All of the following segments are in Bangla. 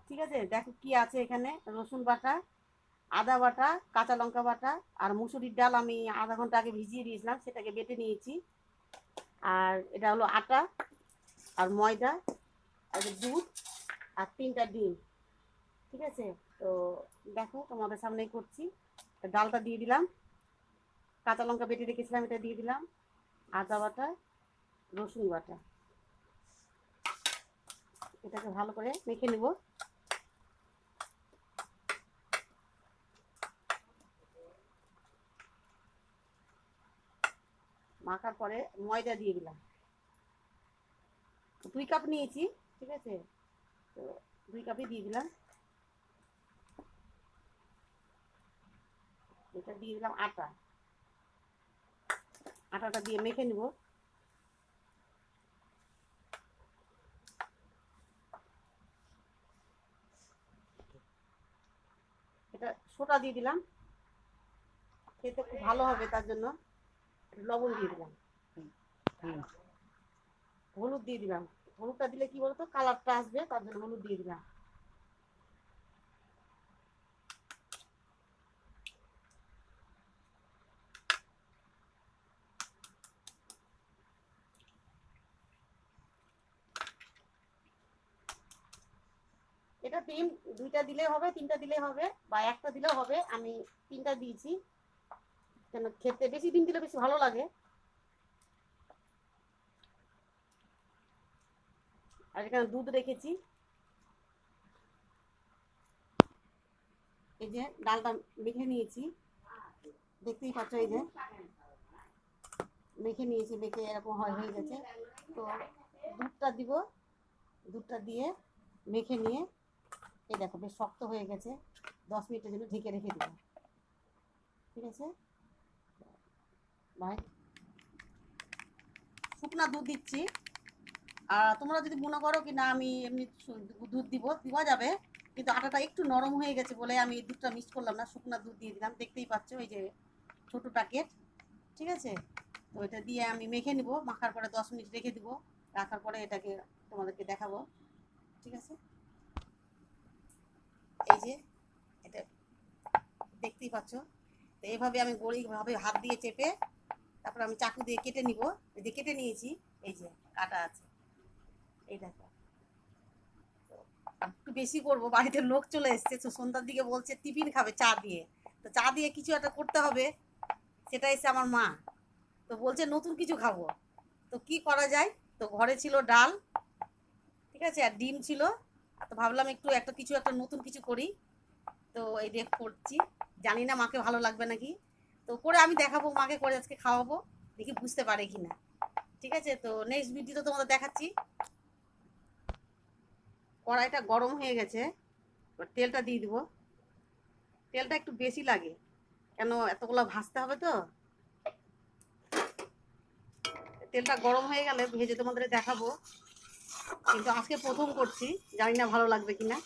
ঠিক আছে, দেখো কি আছে এখানে। রসুন বাটা, আদা বাটা, কাঁচা লঙ্কা বাটা, আর মুসুরির ডাল আমি আধা ঘন্টা আগে ভিজিয়ে দিয়েছিলাম, সেটাকে বেটে নিয়েছি। আর এটা হলো আটা আর ময়দা আর দুধ আর 3টা ডিম। ঠিক আছে, তো দেখো তোমাদের সামনেই করছি। ডালটা দিয়ে দিলাম, কাঁচা লঙ্কা বেটে রেখেছিলাম এটা দিয়ে দিলাম, আদা বাটা, রসুন বাটা, এটাকে ভালো করে মেখে নেব। মাখার পরে ময়দা দিয়ে দিলাম, 2 কাপ নিয়েছি। ঠিক আছে, তো 2 কাপই দিয়ে দিলাম। এটা দিয়ে দিলাম আটা, আটাটা দিয়ে মেখে নেব। এটা সোডা দিয়ে দিলাম, খেতে খুব ভালো হবে তার জন্য লবণ দিয়ে দিলাম। হলুদ দিয়ে দিলাম, হলুদটা দিলে কি বলতো কালারটা আসবে, তার জন্য হলুদ দিয়ে দিলাম। এটা ডিম 2টা দিলে হবে, 3টা দিলে হবে, বা একটা দিলেও হবে। আমি 3টা দিয়েছি, কেন খেতে বেশি ডিম দিলে বেশি ভালো লাগে। আর এখানে দুধ রেখেছি। এই যে ডালটা মেখে নিয়েছি, দেখতেই পাচ্ছ, এই যে মেখে নিয়েছি, মেখে এরকম হয়ে গেছে। তো দুধটা দিব, দুধটা দিয়ে মেখে নিয়ে এই দেখো বেশ শক্ত হয়ে গেছে, 10 মিনিটের জন্য ঢেকে রেখে দিব। ঠিক আছে ভাই, শুকনা দুধ দিচ্ছি। আর তোমরা যদি মনে করো কি না আমি এমনি দুধ দেওয়া যাবে, কিন্তু আটাটা একটু নরম হয়ে গেছে বলে আমি দুধটা মিক্স করলাম না, শুকনা দুধ দিয়ে দিলাম। দেখতেই পাচ্ছ এই যে ছোট প্যাকেট। ঠিক আছে, তো এটা দিয়ে আমি মেখে নিব, মাখার পরে 10 মিনিট রেখে দিব। রাখার পরে এটাকে তোমাদেরকে দেখাবো। ঠিক আছে, এই যে এটা দেখতেই পাচ্ছ। তো এইভাবে আমি গড়িভাবে হাত দিয়ে চেপে তারপর আমি চাকু দিয়ে কেটে নিব। এই যে কেটে নিয়েছি, এই যে কাটা আছে, এই দেখো। একটু বেশি করবো, বাড়িতে লোক চলে এসছে, তো সন্ধ্যার দিকে বলছে টিফিন খাবে চা দিয়ে। তো চা দিয়ে কিছু একটা করতে হবে, সেটা এসে আমার মা। তো বলছে নতুন কিছু খাবো, তো কি করা যায়। তো ঘরে ছিল ডাল, ঠিক আছে, আর ডিম ছিল। তো ভাবলাম একটু একটা কিছু একটা নতুন কিছু করি। তো এই দিয়ে করছি, জানি না মাকে ভালো লাগবে নাকি। তো করে আমি দেখাবো মাকে, করে আজকে খাওয়াবো, দেখি বুঝতে পারে কিনা। ঠিক আছে, তো নেক্সট ভিডিওতে তোমাদের দেখাচ্ছি। কড়াইটা গরম হয়ে গেছে, তেলটা দিয়ে দিব। তেলটা একটু বেশি লাগে, কেন এতগুলো ভাজতে হবে তো। তেলটা গরম হয়ে গেলে ভেজে তোমাদের দেখাবো, কিন্তু আজকে প্রথম করছি, জানি না ভালো লাগবে কিনা।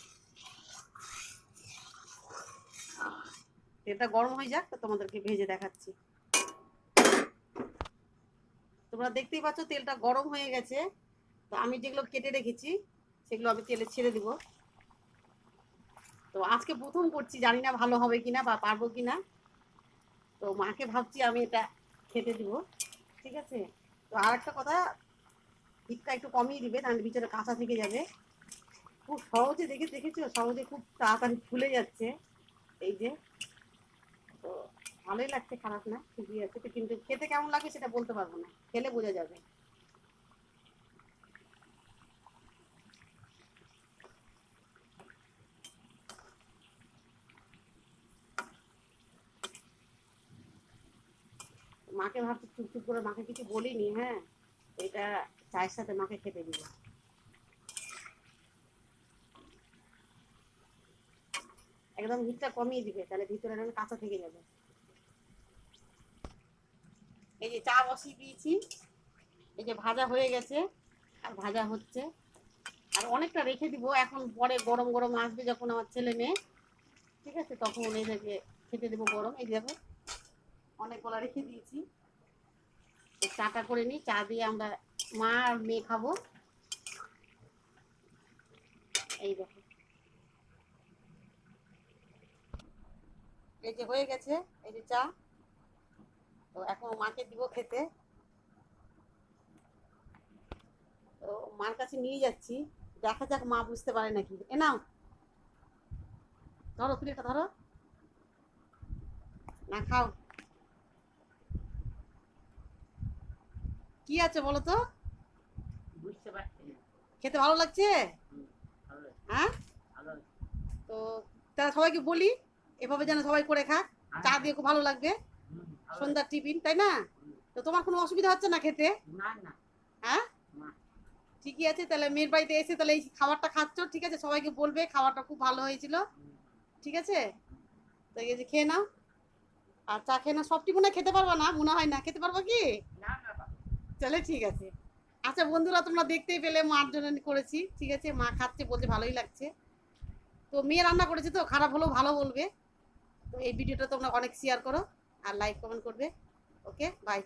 তেলটা গরম হয়ে যাক, তো তোমাদেরকে ভেজে দেখাচ্ছি। তোমরা দেখতেই পাচ্ছ তেলটা গরম হয়ে গেছে। তো আমি যেগুলো কেটে রেখেছি সেগুলো আমি তেলে ছেড়ে দিব। তো আজকে প্রথম করছি, জানি না ভালো হবে কিনা বা পারবো কিনা। তো মাকে ভাবছি আমি এটা খেতে দিব। ঠিক আছে, তো আর একটা কথা, হিটটা একটু কমিয়ে দিবে, তাহলে ভিতরে কাঁচা থেকে যাবে। খুব সহজে দেখেছো, সহজে খুব তাড়াতাড়ি ফুলে যাচ্ছে। এই যে, তো ভালোই লাগছে, খারাপ না, ঠিকই আছে। তো কিন্তু খেতে কেমন লাগে সেটা বলতে পারবো না, খেলে বোঝা যাবে। মাকে ভাবছি চুপ চুপ করে, মাকে কিছু বলিনি। হ্যাঁ, এটা চায়ের সাথে মাকে খেতে দিব। একদম হিটটা কমিয়ে দিবে, তাহলে ভিতরে একদম কাঁচা থেকে যাবে। এই যে চা বসিয়ে দিয়েছি, এই যে ভাজা হয়ে গেছে, আর ভাজা হচ্ছে। আর অনেকটা রেখে দিব, এখন পরে গরম গরম আসবে যখন আমার ছেলে মেয়ে, ঠিক আছে, তখন এদেরকে খেতে দেবো গরম। এই দেখো অনেকগুলো রেখে দিয়েছি। চাটা করে নিই, চা দিয়ে আমরা মা আর মেয়ে খাবো। এই দেখো এই যে হয়ে গেছে, এই যে চা। তো এখন মাকে দিব খেতে। তো মার কাছে নিয়ে যাচ্ছি, দেখা যাক মা বুঝতে পারে নাকি। এ নাও, ধরো প্লেটটা ধরো, না খাও। কি আছে বলো তো? বুঝতে পারছি না। খেতে ভালো লাগছে? ভালো লাগছে, হ্যাঁ, ভালো লাগছে। তো তারা সবাইকে বলি এভাবে যেন সবাই করে খাক, চা দিয়ে খুব ভালো লাগবে, ভালো সন্ধ্যার টিফিন, তাই না? লাগছে। তো তোমার কোনো অসুবিধা হচ্ছে না খেতে? না না হ্যাঁ, না। ঠিকই আছে। তাহলে মেয়ের বাড়িতে এসে তাহলে এই খাবারটা খাচ্ছ, ঠিক আছে, সবাইকে বলবে খাবারটা খুব ভালো হয়েছিল, ঠিক আছে? তো এই যে খেয়ে নাও, আর চা খেয়ে নাও। সবটি মনে হয় খেতে পারবা না, মনে হয় না খেতে পারবা কি? না না বাবা। চলে, ঠিক আছে। আচ্ছা বন্ধুরা, তোমরা দেখতেই পেলে মার জন্য করেছি, ঠিক আছে, মা খাচ্ছে, বলছে ভালোই লাগছে। তো মেয়ে রান্না করেছে, তো খারাপ হলেও ভালো বলবে। তো এই ভিডিওটা তোমরা অনেক শেয়ার করো আর লাইক কমেন্ট করবে। ওকে, বাই।